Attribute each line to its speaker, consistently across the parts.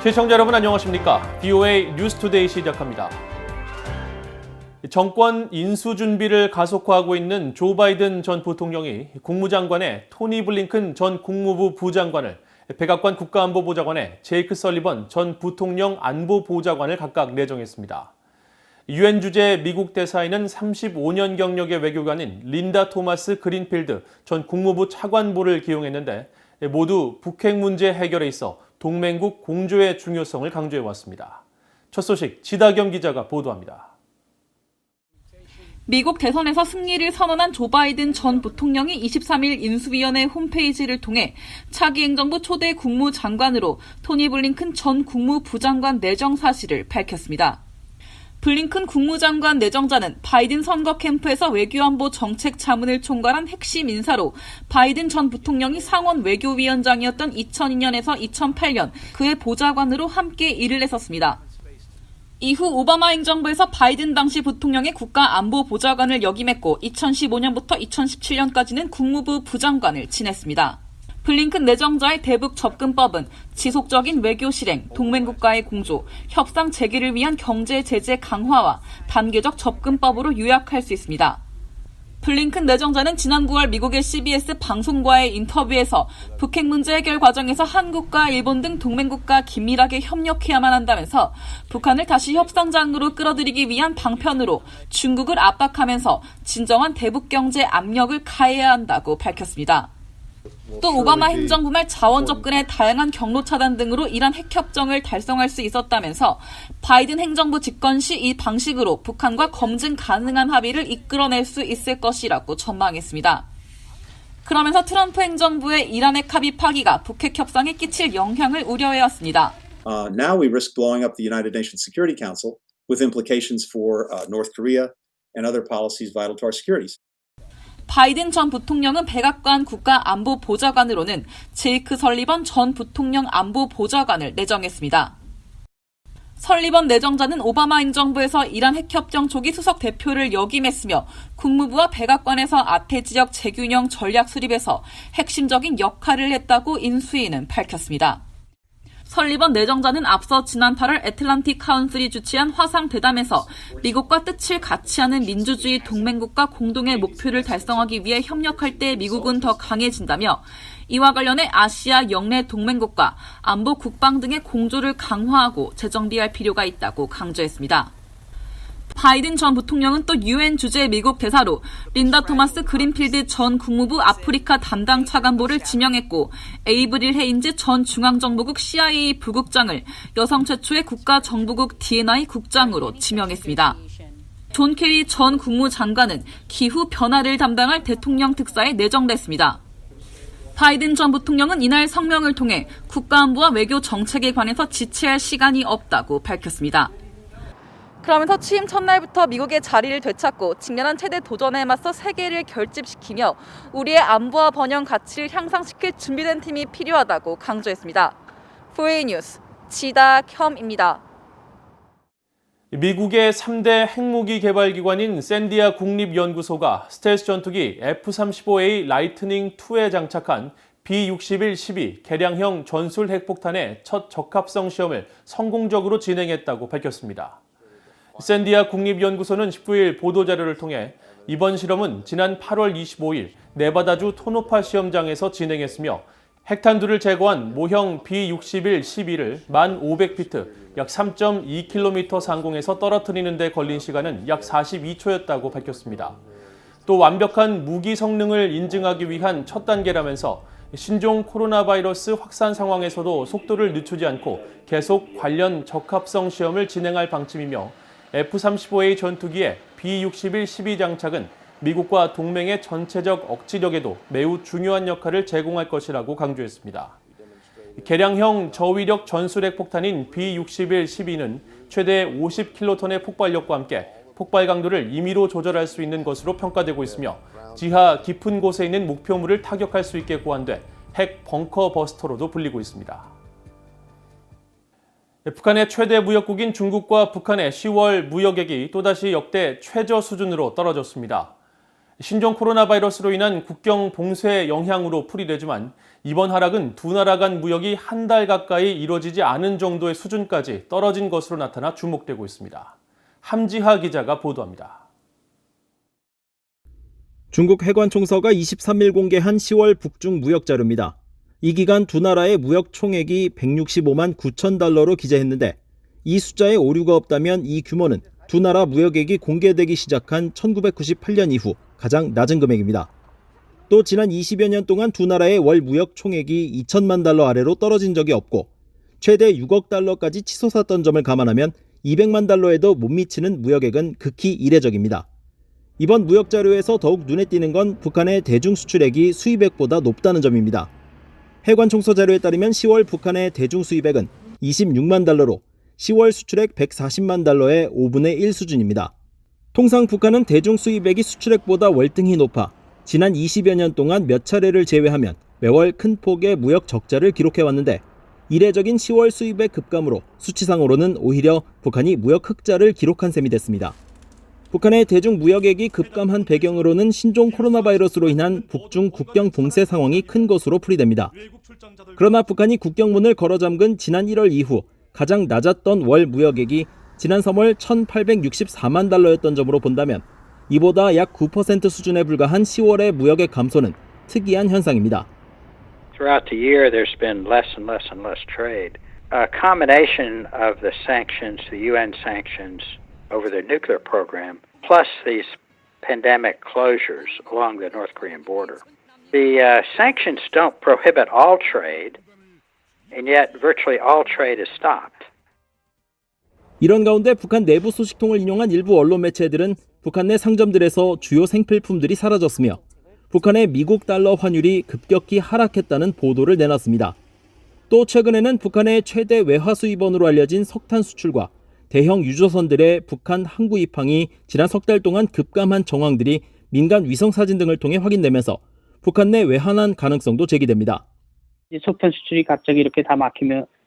Speaker 1: 시청자 여러분 안녕하십니까? BOA 뉴스투데이 시작합니다. 정권 인수 준비를 가속화하고 있는 조 바이든 전 부통령이 국무장관에 토니 블링컨 전 국무부 부장관을, 백악관 국가안보보좌관에 제이크 설리번 전 부통령 안보보좌관을 각각 내정했습니다. 유엔 주재 미국 대사에는 35년 경력의 외교관인 린다 토마스 그린필드 전 국무부 차관보를 기용했는데 모두 북핵 문제 해결에 있어 동맹국 공조의 중요성을 강조해왔습니다. 첫 소식 지다겸 기자가 보도합니다.
Speaker 2: 미국 대선에서 승리를 선언한 조 바이든 전 부통령이 23일 인수위원회 홈페이지를 통해 차기 행정부 초대 국무장관으로 토니 블링컨 전 국무부장관 내정 사실을 밝혔습니다. 블링컨 국무장관 내정자는 바이든 선거 캠프에서 외교안보 정책 자문을 총괄한 핵심 인사로 바이든 전 부통령이 상원 외교위원장이었던 2002년에서 2008년 그의 보좌관으로 함께 일을 했었습니다. 이후 오바마 행정부에서 바이든 당시 부통령의 국가안보보좌관을 역임했고 2015년부터 2017년까지는 국무부 부장관을 지냈습니다. 블링컨 내정자의 대북 접근법은 지속적인 외교 실행, 동맹국가의 공조, 협상 재개를 위한 경제 제재 강화와 단계적 접근법으로 요약할 수 있습니다. 블링컨 내정자는 지난 9월 미국의 CBS 방송과의 인터뷰에서 북핵 문제 해결 과정에서 한국과 일본 등 동맹국과 긴밀하게 협력해야만 한다면서 북한을 다시 협상장으로 끌어들이기 위한 방편으로 중국을 압박하면서 진정한 대북 경제 압력을 가해야 한다고 밝혔습니다. 또 오바마 행정부 말 자원 접근의 다양한 경로 차단 등으로 이란 핵협정을 달성할 수 있었다면서 바이든 행정부 집권 시 이 방식으로 북한과 검증 가능한 합의를 이끌어낼 수 있을 것이라고 전망했습니다. 그러면서 트럼프 행정부의 이란 핵 합의 파기가 북핵 협상에 끼칠 영향을 우려해왔습니다.
Speaker 3: Now we risk blowing up the United Nations Security Council with implications for North Korea and other policies vital to our security.
Speaker 2: 바이든 전 부통령은 백악관 국가안보보좌관으로는 제이크 설리번 전 부통령 안보보좌관을 내정했습니다. 설리번 내정자는 오바마 행정부에서 이란 핵협정 초기 수석 대표를 역임했으며 국무부와 백악관에서 아태 지역 재균형 전략 수립에서 핵심적인 역할을 했다고 인수위는 밝혔습니다. 설리번 내정자는 앞서 지난 8월 애틀란틱 카운슬이 주최한 화상 대담에서 미국과 뜻을 같이 하는 민주주의 동맹국가 공동의 목표를 달성하기 위해 협력할 때 미국은 더 강해진다며 이와 관련해 아시아 영내 동맹국가 안보 국방 등의 공조를 강화하고 재정비할 필요가 있다고 강조했습니다. 바이든 전 부통령은 또 유엔 주재 미국 대사로 린다 토마스 그린필드 전 국무부 아프리카 담당 차관보를 지명했고 에이브릴 헤인즈 전 중앙정보국 CIA 부국장을 여성 최초의 국가정보국 D&I 국장으로 지명했습니다. 존 케리 전 국무장관은 기후 변화를 담당할 대통령 특사에 내정됐습니다. 바이든 전 부통령은 이날 성명을 통해 국가안보와 외교 정책에 관해서 지체할 시간이 없다고 밝혔습니다. 그러면서 취임 첫날부터 미국의 자리를 되찾고 직면한 최대 도전에 맞서 세계를 결집시키며 우리의 안보와 번영 가치를 향상시킬 준비된 팀이 필요하다고 강조했습니다. 4A 뉴스 지다겸입니다.
Speaker 1: 미국의 3대 핵무기 개발 기관인 샌디아 국립연구소가 스텔스 전투기 F-35A 라이트닝2에 장착한 B-61-12 개량형 전술 핵폭탄의 첫 적합성 시험을 성공적으로 진행했다고 밝혔습니다. 샌디아 국립연구소는 19일 보도자료를 통해 이번 실험은 지난 8월 25일 네바다주 토노파 시험장에서 진행했으며 핵탄두를 제거한 모형 B-61-12를 1,500피트, 약 3.2km 상공에서 떨어뜨리는 데 걸린 시간은 약 42초였다고 밝혔습니다. 또 완벽한 무기 성능을 인증하기 위한 첫 단계라면서 신종 코로나 바이러스 확산 상황에서도 속도를 늦추지 않고 계속 관련 적합성 시험을 진행할 방침이며 F-35A 전투기의 B-61-12 장착은 미국과 동맹의 전체적 억지력에도 매우 중요한 역할을 제공할 것이라고 강조했습니다. 개량형 저위력 전술핵 폭탄인 B-61-12는 최대 50킬로톤의 폭발력과 함께 폭발 강도를 임의로 조절할 수 있는 것으로 평가되고 있으며 지하 깊은 곳에 있는 목표물을 타격할 수 있게 고안돼 핵 벙커 버스터로도 불리고 있습니다. 북한의 최대 무역국인 중국과 북한의 10월 무역액이 또다시 역대 최저 수준으로 떨어졌습니다. 신종 코로나 바이러스로 인한 국경 봉쇄 영향으로 풀이되지만 이번 하락은 두 나라 간 무역이 한 달 가까이 이뤄지지 않은 정도의 수준까지 떨어진 것으로 나타나 주목되고 있습니다. 함지하 기자가 보도합니다.
Speaker 4: 중국 해관총서가 23일 공개한 10월 북중 무역 자료입니다. 이 기간 두 나라의 무역 총액이 165만 9천 달러로 기재했는데 이 숫자에 오류가 없다면 이 규모는 두 나라 무역액이 공개되기 시작한 1998년 이후 가장 낮은 금액입니다. 또 지난 20여 년 동안 두 나라의 월 무역 총액이 2천만 달러 아래로 떨어진 적이 없고 최대 6억 달러까지 치솟았던 점을 감안하면 200만 달러에도 못 미치는 무역액은 극히 이례적입니다. 이번 무역 자료에서 더욱 눈에 띄는 건 북한의 대중 수출액이 수입액보다 높다는 점입니다. 해관총서 자료에 따르면 10월 북한의 대중 수입액은 26만 달러로 10월 수출액 140만 달러의 5분의 1 수준입니다. 통상 북한은 대중 수입액이 수출액보다 월등히 높아 지난 20여 년 동안 몇 차례를 제외하면 매월 큰 폭의 무역 적자를 기록해왔는데 이례적인 10월 수입액 급감으로 수치상으로는 오히려 북한이 무역 흑자를 기록한 셈이 됐습니다. 북한의 대중 무역액이 급감한 배경으로는 신종 코로나 바이러스로 인한 북중 국경 봉쇄 상황이 큰 것으로 풀이됩니다. 그러나 북한이 국경문을 걸어 잠근 지난 1월 이후 가장 낮았던 월 무역액이 지난 3월 1,864만 달러였던 점으로 본다면 이보다 약 9% 수준에 불과한 10월의 무역액 감소는 특이한 현상입니다.
Speaker 5: Throughout the year, there's been less and less and less trade. A combination of the sanctions, the UN sanctions over their nuclear program, plus these pandemic closures along the North Korean border. The sanctions don't prohibit all trade, and yet virtually all trade is stopped.
Speaker 4: 이런 가운데 북한 내부 소식통을 인용한 일부 언론 매체들은 북한 내 상점들에서 주요 생필품들이 사라졌으며 북한의 미국 달러 환율이 급격히 하락했다는 보도를 내놨습니다. 또 최근에는 북한의 최대 외화 수입원으로 알려진 석탄 수출과 대형 유조선들의 북한 항구 입항이 지난 석 달 동안 급감한 정황들이 민간 위성사진 등을 통해 확인되면서 북한 내 외환환 가능성도 제기됩니다.
Speaker 6: 석탄 수출이 갑자기 이렇게 다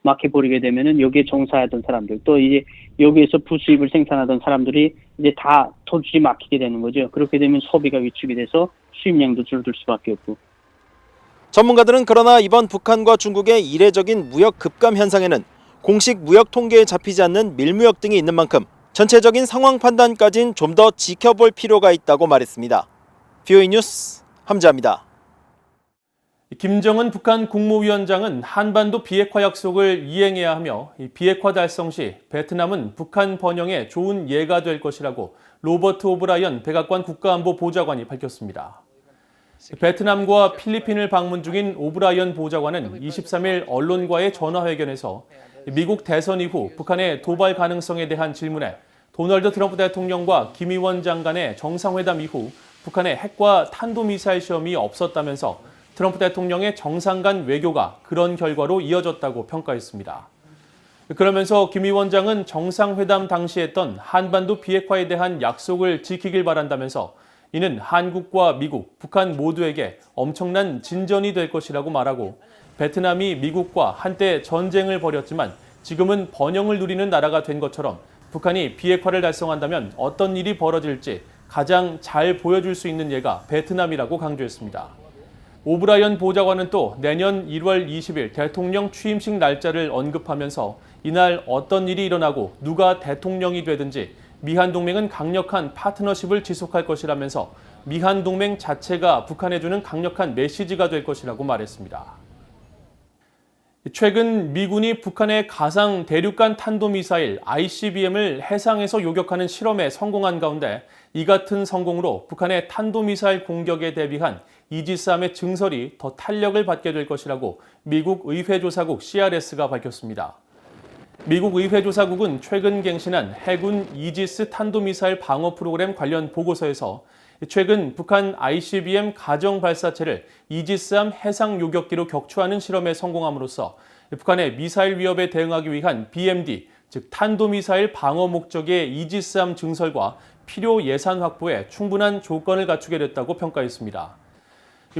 Speaker 6: 막혀버리게 되면은 여기에 종사하던 사람들 또 이제 여기에서 부수입을 생산하던 사람들이 이제 다 도출이 막히게 되는 거죠. 그렇게 되면 소비가 위축이 돼서 수입량도 줄어들 수밖에 없고.
Speaker 4: 전문가들은 그러나 이번 북한과 중국의 이례적인 무역 급감 현상에는 공식 무역 통계에 잡히지 않는 밀무역 등이 있는 만큼 전체적인 상황 판단까지는 좀 더 지켜볼 필요가 있다고 말했습니다. VOA 뉴스 함지아입니다.
Speaker 1: 김정은 북한 국무위원장은 한반도 비핵화 약속을 이행해야 하며 비핵화 달성 시 베트남은 북한 번영에 좋은 예가 될 것이라고 로버트 오브라이언 백악관 국가안보보좌관이 밝혔습니다. 베트남과 필리핀을 방문 중인 오브라이언 보좌관은 23일 언론과의 전화회견에서 미국 대선 이후 북한의 도발 가능성에 대한 질문에 도널드 트럼프 대통령과 김의원 장관의 정상회담 이후 북한의 핵과 탄도미사일 시험이 없었다면서 트럼프 대통령의 정상 간 외교가 그런 결과로 이어졌다고 평가했습니다. 그러면서 김 위원장은 정상회담 당시 했던 한반도 비핵화에 대한 약속을 지키길 바란다면서 이는 한국과 미국, 북한 모두에게 엄청난 진전이 될 것이라고 말하고 베트남이 미국과 한때 전쟁을 벌였지만 지금은 번영을 누리는 나라가 된 것처럼 북한이 비핵화를 달성한다면 어떤 일이 벌어질지 가장 잘 보여줄 수 있는 예가 베트남이라고 강조했습니다. 오브라이언 보좌관은 또 내년 1월 20일 대통령 취임식 날짜를 언급하면서 이날 어떤 일이 일어나고 누가 대통령이 되든지 미한동맹은 강력한 파트너십을 지속할 것이라면서 미한동맹 자체가 북한에 주는 강력한 메시지가 될 것이라고 말했습니다. 최근 미군이 북한의 가상 대륙간 탄도미사일 ICBM을 해상에서 요격하는 실험에 성공한 가운데 이 같은 성공으로 북한의 탄도미사일 공격에 대비한 이지스함의 증설이 더 탄력을 받게 될 것이라고 미국 의회조사국 CRS가 밝혔습니다. 미국 의회조사국은 최근 갱신한 해군 이지스 탄도미사일 방어 프로그램 관련 보고서에서 최근 북한 ICBM 가정 발사체를 이지스함 해상 요격기로 격추하는 실험에 성공함으로써 북한의 미사일 위협에 대응하기 위한 BMD, 즉 탄도미사일 방어 목적의 이지스함 증설과 필요 예산 확보에 충분한 조건을 갖추게 됐다고 평가했습니다.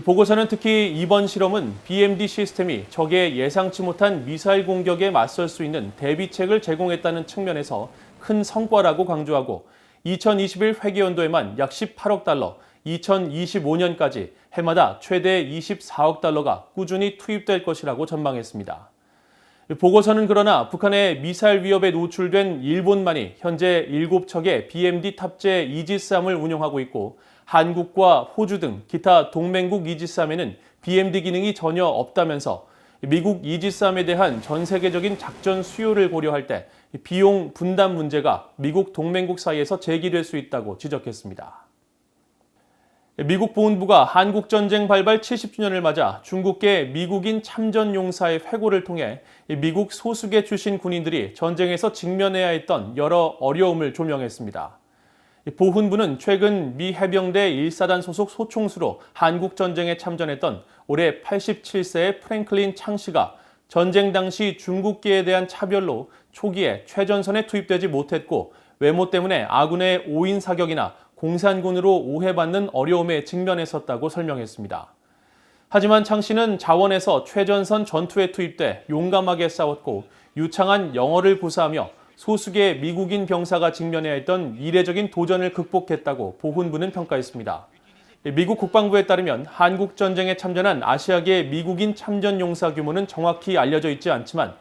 Speaker 1: 보고서는 특히 이번 실험은 BMD 시스템이 적의 예상치 못한 미사일 공격에 맞설 수 있는 대비책을 제공했다는 측면에서 큰 성과라고 강조하고 2021 회계연도에만 약 18억 달러, 2025년까지 해마다 최대 24억 달러가 꾸준히 투입될 것이라고 전망했습니다. 보고서는 그러나 북한의 미사일 위협에 노출된 일본만이 현재 7척의 BMD 탑재 이지스함을 운용하고 있고 한국과 호주 등 기타 동맹국 이지스함에는 BMD 기능이 전혀 없다면서 미국 이지스함에 대한 전 세계적인 작전 수요를 고려할 때 비용 분담 문제가 미국 동맹국 사이에서 제기될 수 있다고 지적했습니다. 미국 보훈부가 한국전쟁 발발 70주년을 맞아 중국계 미국인 참전용사의 회고를 통해 미국 소수계 출신 군인들이 전쟁에서 직면해야 했던 여러 어려움을 조명했습니다. 보훈부는 최근 미 해병대 1사단 소속 소총수로 한국전쟁에 참전했던 올해 87세의 프랭클린 창 씨가 전쟁 당시 중국계에 대한 차별로 초기에 최전선에 투입되지 못했고 외모 때문에 아군의 오인 사격이나 공산군으로 오해받는 어려움에 직면했었다고 설명했습니다. 하지만 창 씨는 자원에서 최전선 전투에 투입돼 용감하게 싸웠고 유창한 영어를 구사하며 소수계 미국인 병사가 직면해야 했던 이례적인 도전을 극복했다고 보훈부는 평가했습니다. 미국 국방부에 따르면 한국전쟁에 참전한 아시아계 미국인 참전용사 규모는 정확히 알려져 있지 않지만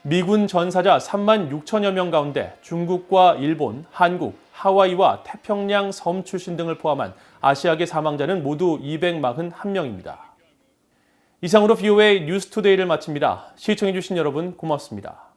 Speaker 1: 미군 전사자 3만 6천여 명 가운데 중국과 일본, 한국, 하와이와 태평양 섬 출신 등을 포함한 아시아계 사망자는 모두 241명입니다. 이상으로 VOA 뉴스투데이를 마칩니다. 시청해주신 여러분 고맙습니다.